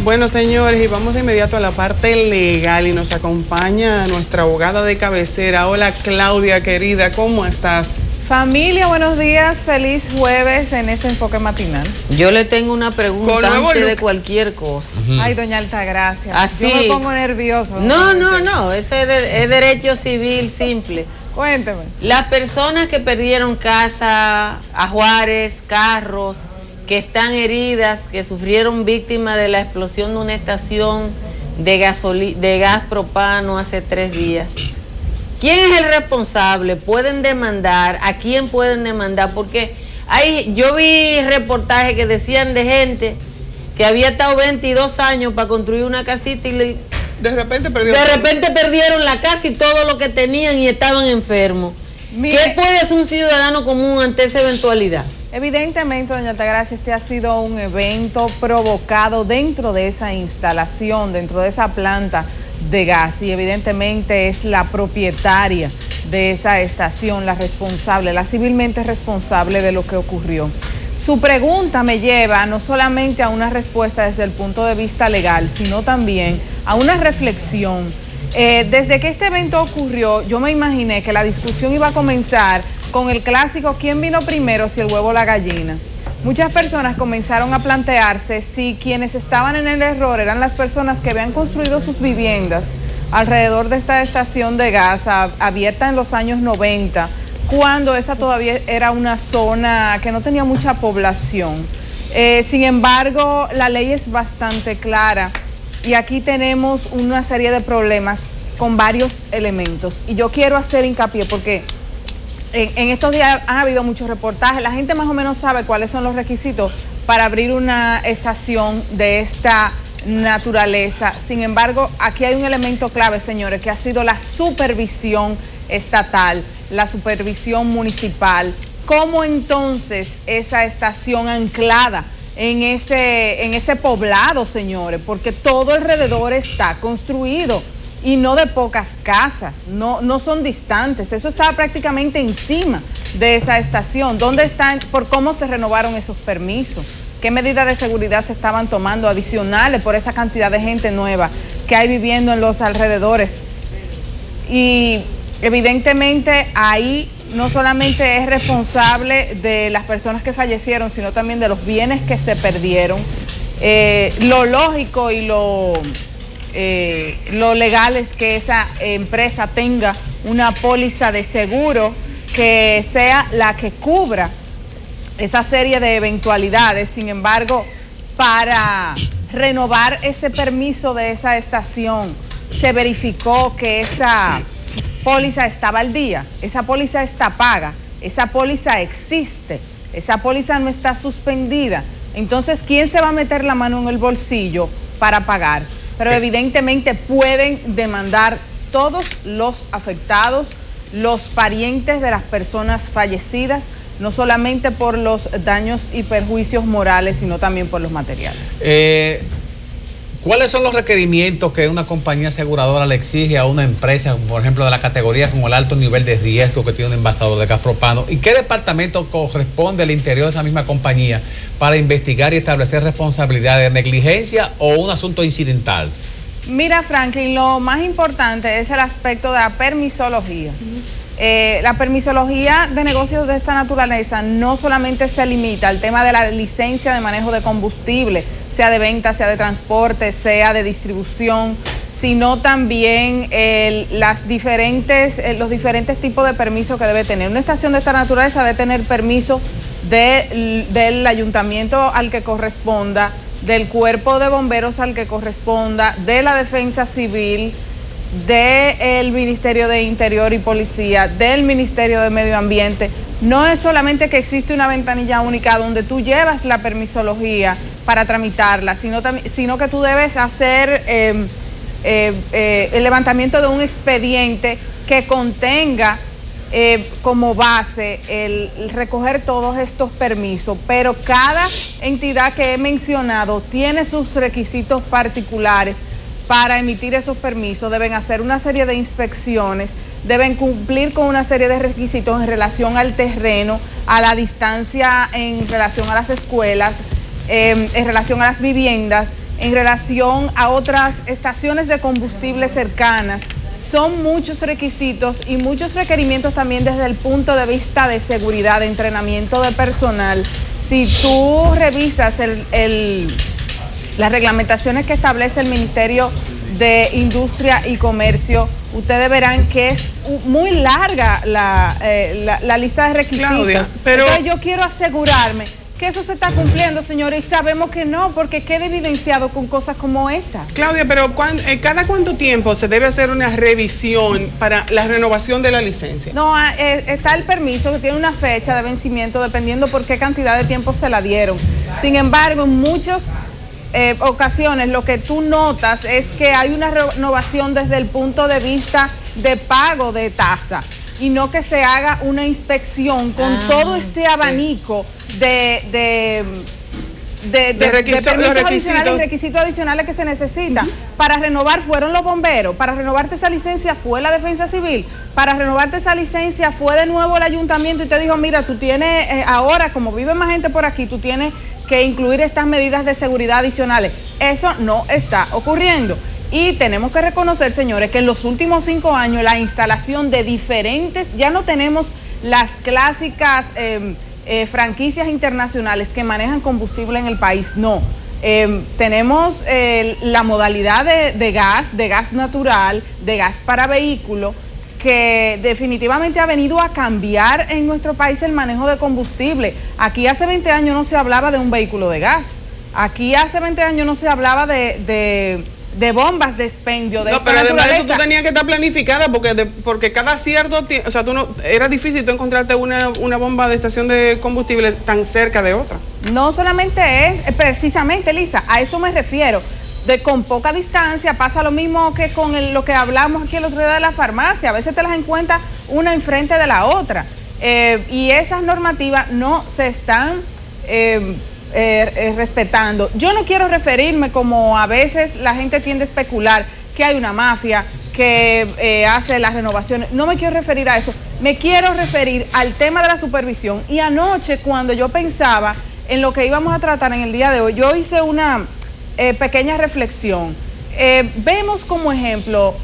Bueno, señores, y vamos de inmediato a la parte legal y nos acompaña nuestra abogada de cabecera. Hola, Claudia, querida, ¿cómo estás? Familia, buenos días, feliz jueves en este enfoque matinal. Yo le tengo una pregunta antes de cualquier cosa. Ay, doña Altagracia, Así. yo me pongo nervioso. No, ese es derecho civil simple. Cuénteme. Las personas que perdieron casa, ajuares, carros, que están heridas, que sufrieron víctimas de la explosión de una estación de gas propano hace 3 días. ¿Quién es el responsable? ¿Pueden demandar? ¿A quién pueden demandar? Porque yo vi reportajes que decían de gente que había estado 22 años para construir una casita y de repente perdieron la casa y todo lo que tenían y estaban enfermos. Mire, ¿qué puede hacer un ciudadano común ante esa eventualidad? Evidentemente, doña Altagracia, este ha sido un evento provocado dentro de esa instalación, dentro de esa planta de gas, y evidentemente es la propietaria de esa estación la responsable, la civilmente responsable de lo que ocurrió. Su pregunta me lleva no solamente a una respuesta desde el punto de vista legal, sino también a una reflexión. Desde que este evento ocurrió, yo me imaginé que la discusión iba a comenzar con el clásico ¿quién vino primero, si el huevo o la gallina? Muchas personas comenzaron a plantearse si quienes estaban en el error eran las personas que habían construido sus viviendas alrededor de esta estación de gas abierta en los años 90, cuando esa todavía era una zona que no tenía mucha población. Sin embargo, la ley es bastante clara y aquí tenemos una serie de problemas con varios elementos. Y yo quiero hacer hincapié porque en estos días han habido muchos reportajes, la gente más o menos sabe cuáles son los requisitos para abrir una estación de esta naturaleza. Sin embargo, aquí hay un elemento clave, señores, que ha sido la supervisión estatal, la supervisión municipal. ¿Cómo entonces esa estación anclada en ese poblado, señores? Porque todo alrededor está construido. Y no de pocas casas, no son distantes, eso estaba prácticamente encima de esa estación. ¿Dónde están? ¿Por cómo se renovaron esos permisos? ¿Qué medidas de seguridad se estaban tomando adicionales por esa cantidad de gente nueva que hay viviendo en los alrededores? Y evidentemente ahí no solamente es responsable de las personas que fallecieron, sino también de los bienes que se perdieron. Lo lógico y lo legal es que esa empresa tenga una póliza de seguro que sea la que cubra esa serie de eventualidades. Sin embargo, para renovar ese permiso de esa estación, se verificó que esa póliza estaba al día, esa póliza está paga, esa póliza existe, esa póliza no está suspendida. Entonces, ¿quién se va a meter la mano en el bolsillo para pagar? Pero evidentemente pueden demandar todos los afectados, los parientes de las personas fallecidas, no solamente por los daños y perjuicios morales, sino también por los materiales. ¿Cuáles son los requerimientos que una compañía aseguradora le exige a una empresa, por ejemplo, de la categoría como el alto nivel de riesgo que tiene un envasador de gas propano? ¿Y qué departamento corresponde al interior de esa misma compañía para investigar y establecer responsabilidad de negligencia o un asunto incidental? Mira, Franklin, lo más importante es el aspecto de la permisología. La permisología de negocios de esta naturaleza no solamente se limita al tema de la licencia de manejo de combustible, sea de venta, sea de transporte, sea de distribución, sino también los diferentes tipos de permisos que debe tener. Una estación de esta naturaleza debe tener permiso del ayuntamiento al que corresponda, del cuerpo de bomberos al que corresponda, de la defensa civil, del Ministerio de Interior y Policía, del Ministerio de Medio Ambiente. No es solamente que existe una ventanilla única donde tú llevas la permisología para tramitarla, sino que tú debes hacer el levantamiento de un expediente que contenga como base el recoger todos estos permisos, pero cada entidad que he mencionado tiene sus requisitos particulares para emitir esos permisos. Deben hacer una serie de inspecciones, deben cumplir con una serie de requisitos en relación al terreno, a la distancia en relación a las escuelas, en relación a las viviendas en relación a otras estaciones de combustible cercanas. Son muchos requisitos y muchos requerimientos también desde el punto de vista de seguridad, de entrenamiento de personal. Si tú revisas las reglamentaciones que establece el Ministerio de Industria y Comercio, ustedes verán que es muy larga la lista de requisitos. Claudia, pero entonces yo quiero asegurarme que eso se está cumpliendo, señores, y sabemos que no, porque queda evidenciado con cosas como estas. Claudia, pero ¿cada cuánto tiempo se debe hacer una revisión para la renovación de la licencia? No, está el permiso que tiene una fecha de vencimiento dependiendo por qué cantidad de tiempo se la dieron. Sin embargo, en muchas ocasiones lo que tú notas es que hay una renovación desde el punto de vista de pago de tasa y no que se haga una inspección con todo este abanico de requisitos adicionales que se necesitan. Para renovar fueron los bomberos, para renovarte esa licencia fue la defensa civil, para renovarte esa licencia fue de nuevo el ayuntamiento y te dijo, mira, tú tienes ahora, como vive más gente por aquí, tú tienes que incluir estas medidas de seguridad adicionales. Eso no está ocurriendo. Y tenemos que reconocer, señores, que en los últimos 5 años la instalación de diferentes, ya no tenemos las clásicas franquicias internacionales que manejan combustible en el país, no. Tenemos la modalidad de gas natural, de gas para vehículo, que definitivamente ha venido a cambiar en nuestro país el manejo de combustible. Aquí hace 20 años no se hablaba de un vehículo de gas. Aquí hace 20 años no se hablaba de bombas de expendio de esta pero además naturaleza. de eso tú tenías que estar planificada porque cada cierto tiempo, o sea, era difícil tú encontrarte una bomba de estación de combustible tan cerca de otra. No solamente es, precisamente, Elisa, a eso me refiero. Con poca distancia pasa lo mismo que con lo que hablamos aquí el otro día de la farmacia. A veces te las encuentras una enfrente de la otra. Y esas normativas no se están respetando. Yo no quiero referirme como a veces la gente tiende a especular que hay una mafia que hace las renovaciones. No me quiero referir a eso. Me quiero referir al tema de la supervisión. Y anoche, cuando yo pensaba en lo que íbamos a tratar en el día de hoy, yo hice una pequeña reflexión. Vemos como ejemplo,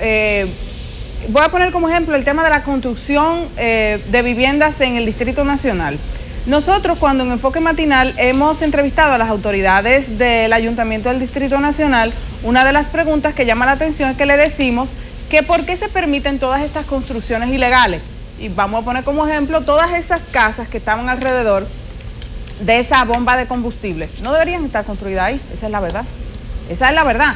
voy a poner como ejemplo el tema de la construcción de viviendas en el Distrito Nacional. Nosotros, cuando en Enfoque Matinal hemos entrevistado a las autoridades del Ayuntamiento del Distrito Nacional, una de las preguntas que llama la atención es que le decimos que por qué se permiten todas estas construcciones ilegales. Y vamos a poner como ejemplo todas esas casas que estaban alrededor de esa bomba de combustible. No deberían estar construidas ahí, esa es la verdad. Esa es la verdad.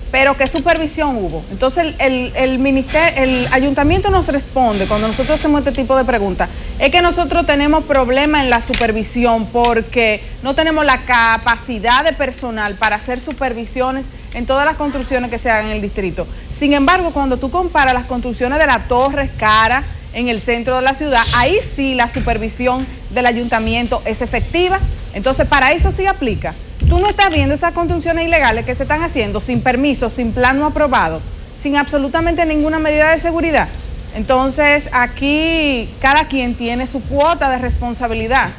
Pero ¿qué supervisión hubo? Entonces el ayuntamiento nos responde cuando nosotros hacemos este tipo de preguntas, es que nosotros tenemos problemas en la supervisión porque no tenemos la capacidad de personal para hacer supervisiones en todas las construcciones que se hagan en el distrito. Sin embargo, cuando tú comparas las construcciones de la Torre Cara en el centro de la ciudad, ahí sí la supervisión del ayuntamiento es efectiva. Entonces, para eso sí aplica. Tú no estás viendo esas construcciones ilegales que se están haciendo sin permiso, sin plano aprobado, sin absolutamente ninguna medida de seguridad. Entonces, aquí cada quien tiene su cuota de responsabilidad.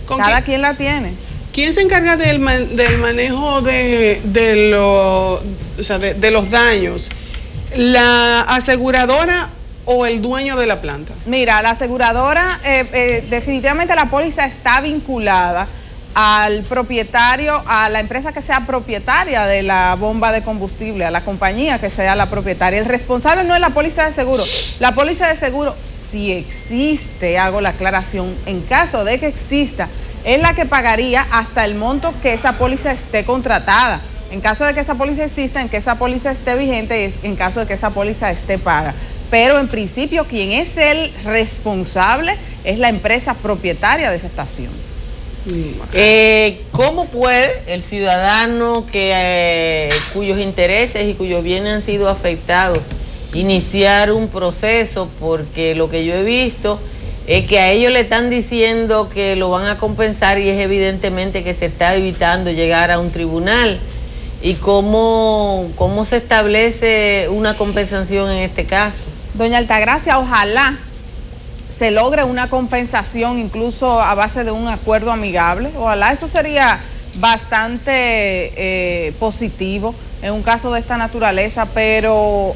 Cada quien la tiene. ¿Quién se encarga del manejo de los daños? ¿La aseguradora o el dueño de la planta? Mira, la aseguradora, definitivamente la póliza está vinculada al propietario, a la empresa que sea propietaria de la bomba de combustible, a la compañía que sea la propietaria. El responsable no es la póliza de seguro. La póliza de seguro, si existe, hago la aclaración, en caso de que exista, es la que pagaría hasta el monto que esa póliza esté contratada. En caso de que esa póliza exista, en que esa póliza esté vigente, y en caso de que esa póliza esté paga. Pero en principio, quien es el responsable es la empresa propietaria de esa estación. ¿Cómo puede el ciudadano cuyos intereses y cuyos bienes han sido afectados iniciar un proceso? Porque lo que yo he visto es que a ellos le están diciendo que lo van a compensar y es evidentemente que se está evitando llegar a un tribunal. ¿Y cómo se establece una compensación en este caso? Doña Altagracia, ojalá se logre una compensación incluso a base de un acuerdo amigable. Ojalá, eso sería bastante positivo en un caso de esta naturaleza, pero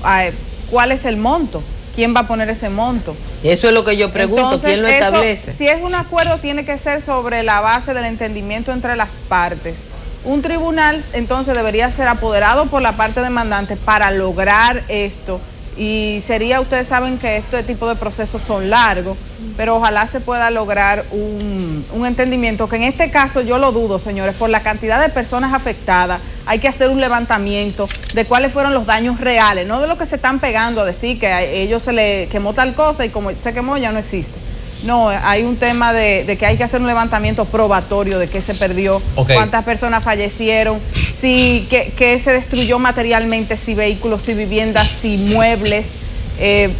¿cuál es el monto? ¿Quién va a poner ese monto? Eso es lo que yo pregunto. Entonces, ¿quién lo establece? Si es un acuerdo, tiene que ser sobre la base del entendimiento entre las partes. Un tribunal entonces debería ser apoderado por la parte demandante para lograr esto. Y sería, ustedes saben que este tipo de procesos son largos, pero ojalá se pueda lograr un entendimiento, que en este caso yo lo dudo, señores, por la cantidad de personas afectadas. Hay que hacer un levantamiento de cuáles fueron los daños reales, no de lo que se están pegando a decir que a ellos se les quemó tal cosa y como se quemó ya no existe. No, hay un tema de que hay que hacer un levantamiento probatorio de qué se perdió, cuántas personas fallecieron, si qué se destruyó materialmente, si vehículos, si viviendas, si muebles,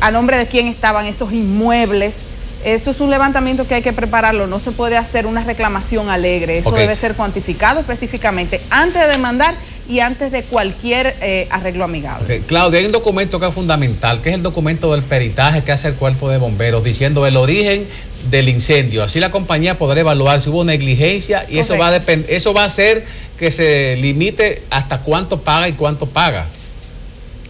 a nombre de quién estaban esos inmuebles. Eso es un levantamiento que hay que prepararlo, no se puede hacer una reclamación alegre, eso debe ser cuantificado específicamente antes de demandar y antes de cualquier arreglo amigable. Claudia, hay un documento que es fundamental, que es el documento del peritaje que hace el Cuerpo de Bomberos, diciendo el origen del incendio. Así la compañía podrá evaluar si hubo negligencia y eso va a hacer que se limite hasta cuánto paga y cuánto paga.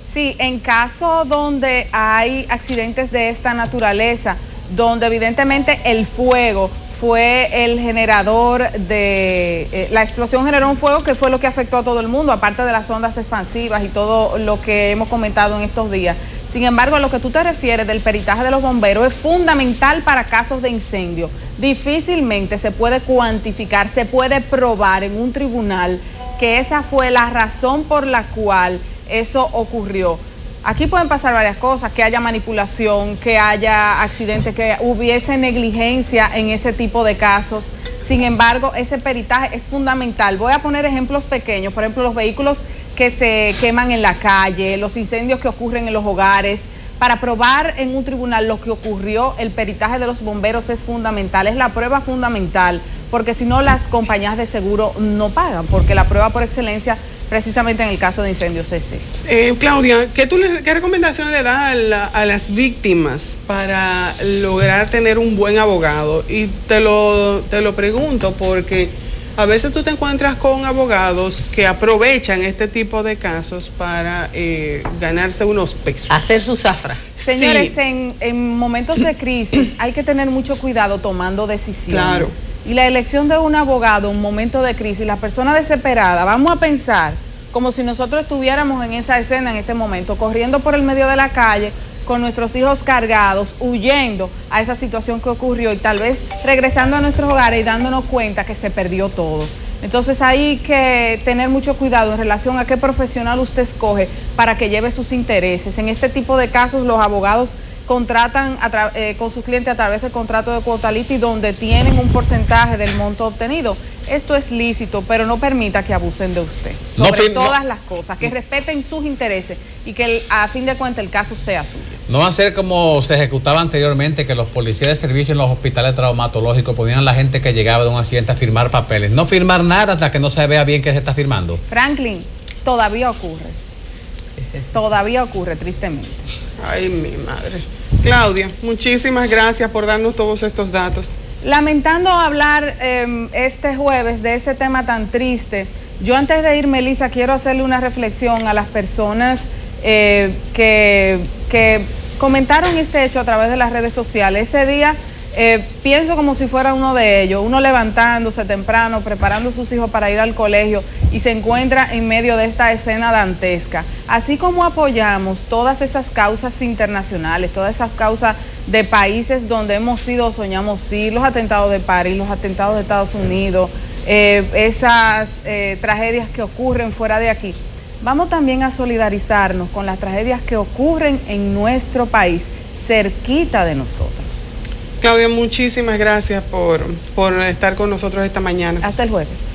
Sí, en caso donde hay accidentes de esta naturaleza, donde evidentemente el fuego fue el generador de... la explosión generó un fuego que fue lo que afectó a todo el mundo, aparte de las ondas expansivas y todo lo que hemos comentado en estos días. Sin embargo, a lo que tú te refieres del peritaje de los bomberos es fundamental para casos de incendio. Difícilmente se puede cuantificar, se puede probar en un tribunal que esa fue la razón por la cual eso ocurrió. Aquí pueden pasar varias cosas, que haya manipulación, que haya accidentes, que hubiese negligencia en ese tipo de casos. Sin embargo, ese peritaje es fundamental. Voy a poner ejemplos pequeños, por ejemplo, los vehículos que se queman en la calle, los incendios que ocurren en los hogares. Para probar en un tribunal lo que ocurrió, el peritaje de los bomberos es fundamental, es la prueba fundamental, porque si no las compañías de seguro no pagan, porque la prueba por excelencia precisamente en el caso de incendios es esa. Claudia, ¿qué recomendaciones le das a las víctimas para lograr tener un buen abogado? Y te lo pregunto porque a veces tú te encuentras con abogados que aprovechan este tipo de casos para ganarse unos pesos. Hacer su zafra. Señores, sí. en momentos de crisis hay que tener mucho cuidado tomando decisiones. Claro. Y la elección de un abogado en un momento de crisis, la persona desesperada, vamos a pensar como si nosotros estuviéramos en esa escena en este momento, corriendo por el medio de la calle, con nuestros hijos cargados, huyendo a esa situación que ocurrió y tal vez regresando a nuestros hogares y dándonos cuenta que se perdió todo. Entonces hay que tener mucho cuidado en relación a qué profesional usted escoge para que lleve sus intereses. En este tipo de casos los abogados contratan con sus clientes a través del contrato de quotality donde tienen un porcentaje del monto obtenido. Esto es lícito, pero no permita que abusen de usted. Sobre todas las cosas, que respeten sus intereses y que a fin de cuentas el caso sea suyo. No va a ser como se ejecutaba anteriormente, que los policías de servicio en los hospitales traumatológicos ponían a la gente que llegaba de un accidente a firmar papeles. No firmar nada hasta que no se vea bien que se está firmando. Franklin, todavía ocurre. Todavía ocurre, tristemente. Ay, mi madre. Claudia, muchísimas gracias por darnos todos estos datos. Lamentando hablar este jueves de ese tema tan triste, yo antes de ir, Melissa, quiero hacerle una reflexión a las personas que comentaron este hecho a través de las redes sociales. Ese día pienso como si fuera uno de ellos, uno levantándose temprano, preparando a sus hijos para ir al colegio y se encuentra en medio de esta escena dantesca. Así como apoyamos todas esas causas internacionales, todas esas causas de países donde hemos ido o soñamos ir, los atentados de París, los atentados de Estados Unidos, esas tragedias que ocurren fuera de aquí, vamos también a solidarizarnos con las tragedias que ocurren en nuestro país, cerquita de nosotros. Claudia, muchísimas gracias por estar con nosotros esta mañana. Hasta el jueves.